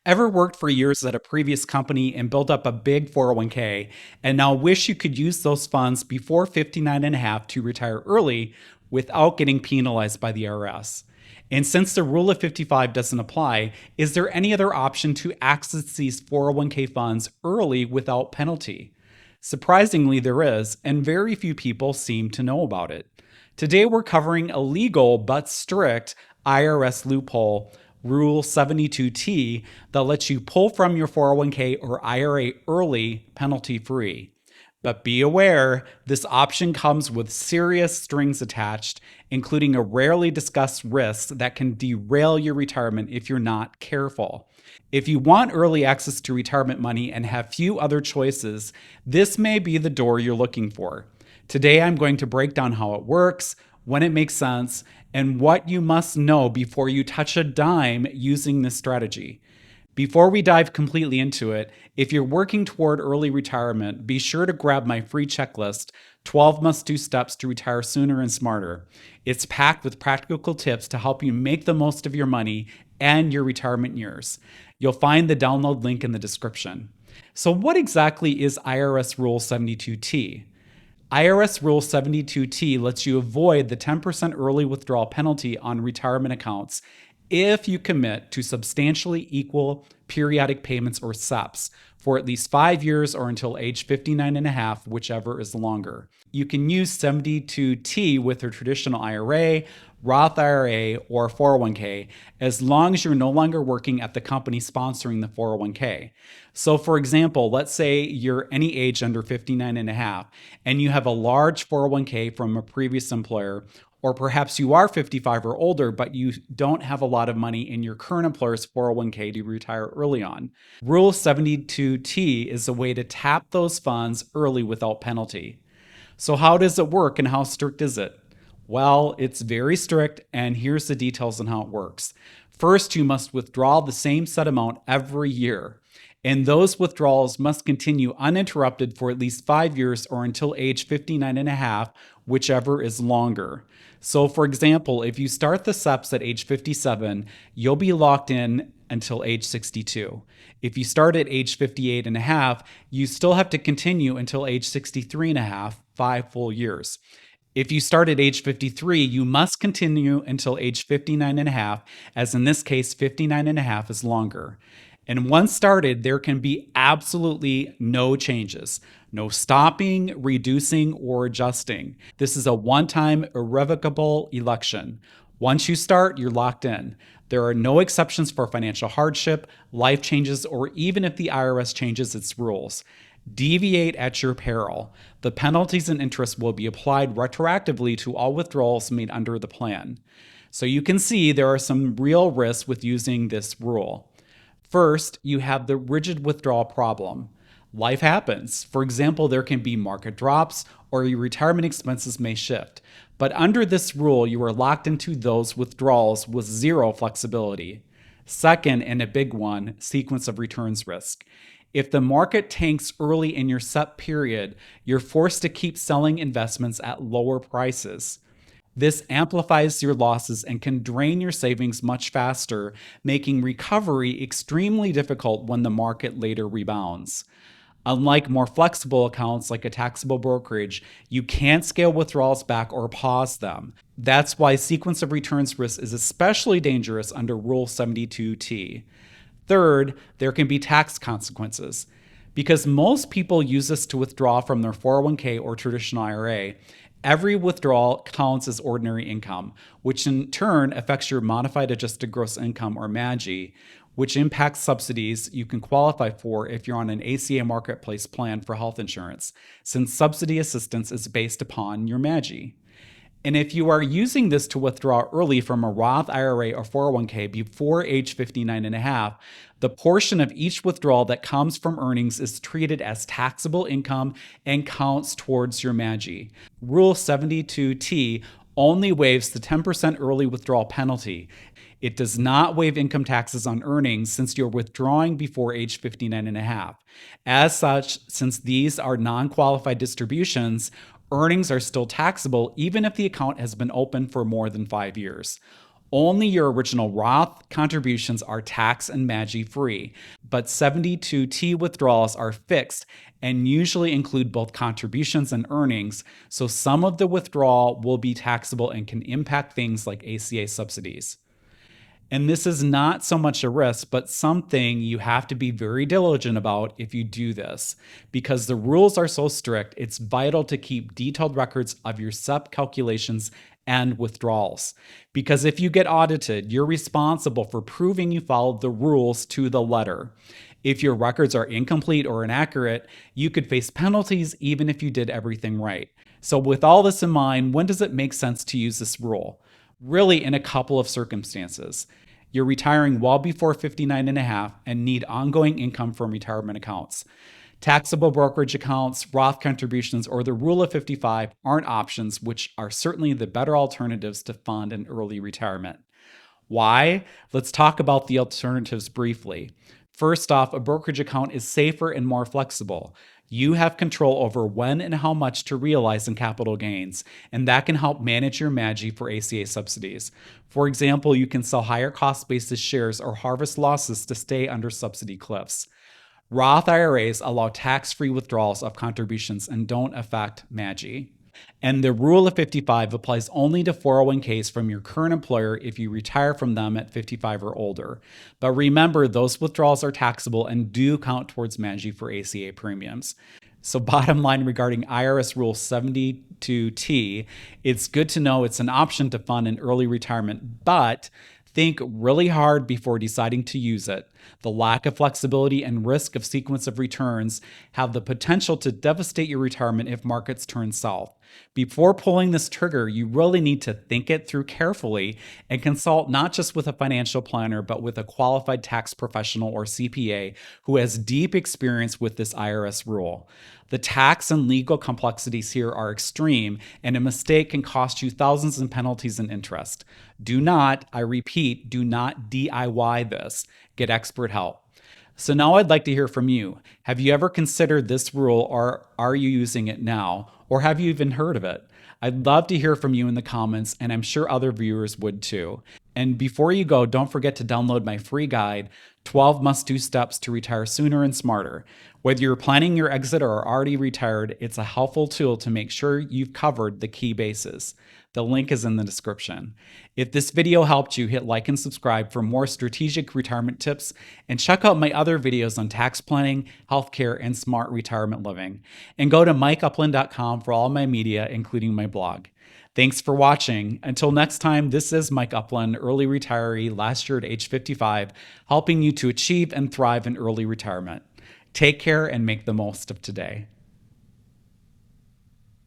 Ever worked for years at a previous company and built up a big 401k and now wish you could use those funds before 59 and a half to retire early without getting penalized by the IRS? And since the rule of 55 doesn't apply, is there any other option to access these 401k funds early without penalty? Surprisingly, there is, and very few people seem to know about it. Today, we're covering a legal but strict IRS loophole, Rule 72T, that lets you pull from your 401k or IRA early, penalty free. But be aware, this option comes with serious strings attached, including a rarely discussed risk that can derail your retirement if you're not careful. If you want early access to retirement money and have few other choices, this may be the door you're looking for. Today, I'm going to break down how it works, when it makes sense, and what you must know before you touch a dime using this strategy. Before we dive completely into it, if you're working toward early retirement, be sure to grab my free checklist, 12 Must-Do Steps to Retire Sooner and Smarter. It's packed with practical tips to help you make the most of your money and your retirement years. You'll find the download link in the description. So what exactly is IRS Rule 72T? IRS Rule 72T lets you avoid the 10% early withdrawal penalty on retirement accounts if you commit to substantially equal periodic payments or SEPPs for at least 5 years or until age 59 and a half, whichever is longer. You can use 72T with a traditional IRA, Roth IRA, or 401k as long as you're no longer working at the company sponsoring the 401k. So for example, let's say you're any age under 59 and a half and you have a large 401k from a previous employer, or perhaps you are 55 or older, but you don't have a lot of money in your current employer's 401k to retire early on. Rule 72T is a way to tap those funds early without penalty. So how does it work and how strict is it? Well, it's very strict, and here's the details on how it works. First, you must withdraw the same set amount every year, and those withdrawals must continue uninterrupted for at least 5 years or until age 59 and a half, whichever is longer. So for example, if you start the SEPPs at age 57, you'll be locked in until age 62. If you start at age 58 and a half, you still have to continue until age 63 and a half, 5 full years. If you start at age 53, you must continue until age 59 and a half, as in this case, 59 and a half is longer. And once started, there can be absolutely no changes. No stopping, reducing, or adjusting. This is a one-time irrevocable election. Once you start, you're locked in. There are no exceptions for financial hardship, life changes, or even if the IRS changes its rules. Deviate at your peril. The penalties and interest will be applied retroactively to all withdrawals made under the plan. So you can see there are some real risks with using this rule. First, you have the rigid withdrawal problem. Life happens. For example, there can be market drops or your retirement expenses may shift. But under this rule, you are locked into those withdrawals with zero flexibility. Second, and a big one, sequence of returns risk. If the market tanks early in your SEPP period, you're forced to keep selling investments at lower prices. This amplifies your losses and can drain your savings much faster, making recovery extremely difficult when the market later rebounds. Unlike more flexible accounts like a taxable brokerage, you can't scale withdrawals back or pause them. That's why sequence of returns risk is especially dangerous under Rule 72T. Third, there can be tax consequences. Because most people use this to withdraw from their 401k or traditional IRA, every withdrawal counts as ordinary income, which in turn affects your modified adjusted gross income or MAGI, which impacts subsidies you can qualify for if you're on an ACA marketplace plan for health insurance, since subsidy assistance is based upon your MAGI. And if you are using this to withdraw early from a Roth IRA or 401k before age 59 and a half, the portion of each withdrawal that comes from earnings is treated as taxable income and counts towards your MAGI. Rule 72T only waives the 10% early withdrawal penalty. It does not waive income taxes on earnings since you're withdrawing before age 59 and a half. As such, since these are non-qualified distributions, earnings are still taxable even if the account has been open for more than 5 years. Only your original Roth contributions are tax and MAGI free, but 72T withdrawals are fixed and usually include both contributions and earnings, so some of the withdrawal will be taxable and can impact things like ACA subsidies. And this is not so much a risk, but something you have to be very diligent about if you do this. Because the rules are so strict, it's vital to keep detailed records of your SEPP calculations and withdrawals. Because if you get audited, you're responsible for proving you followed the rules to the letter. If your records are incomplete or inaccurate, you could face penalties even if you did everything right. So with all this in mind, when does it make sense to use this rule? Really, in a couple of circumstances. You're retiring well before 59 and a half and need ongoing income from retirement accounts. Taxable brokerage accounts, Roth contributions, or the rule of 55 aren't options, which are certainly the better alternatives to fund an early retirement. Why? Let's talk about the alternatives briefly. First off, a brokerage account is safer and more flexible. You have control over when and how much to realize in capital gains, and that can help manage your MAGI for ACA subsidies. For example, you can sell higher cost basis shares or harvest losses to stay under subsidy cliffs. Roth IRAs allow tax-free withdrawals of contributions and don't affect MAGI. And the rule of 55 applies only to 401ks from your current employer if you retire from them at 55 or older. But remember, those withdrawals are taxable and do count towards MAGI for ACA premiums. So bottom line regarding IRS Rule 72T, it's good to know it's an option to fund an early retirement, but think really hard before deciding to use it. The lack of flexibility and risk of sequence of returns have the potential to devastate your retirement if markets turn south. Before pulling this trigger, you really need to think it through carefully and consult not just with a financial planner, but with a qualified tax professional or CPA who has deep experience with this IRS rule. The tax and legal complexities here are extreme, and a mistake can cost you thousands in penalties and interest. Do not, I repeat, do not DIY this. Get expert help. So now I'd like to hear from you. Have you ever considered this rule, or are you using it now? Or have you even heard of it? I'd love to hear from you in the comments, and I'm sure other viewers would too. And before you go, don't forget to download my free guide, 12 Must-Do Steps to Retire Sooner and Smarter. Whether you're planning your exit or are already retired, it's a helpful tool to make sure you've covered the key bases. The link is in the description. If this video helped you, hit like and subscribe for more strategic retirement tips, and check out my other videos on tax planning, healthcare, and smart retirement living. And go to mikeupland.com for all my media, including my blog. Thanks for watching. Until next time, this is Mike Upland, early retiree, last year at age 55, helping you to achieve and thrive in early retirement. Take care and make the most of today.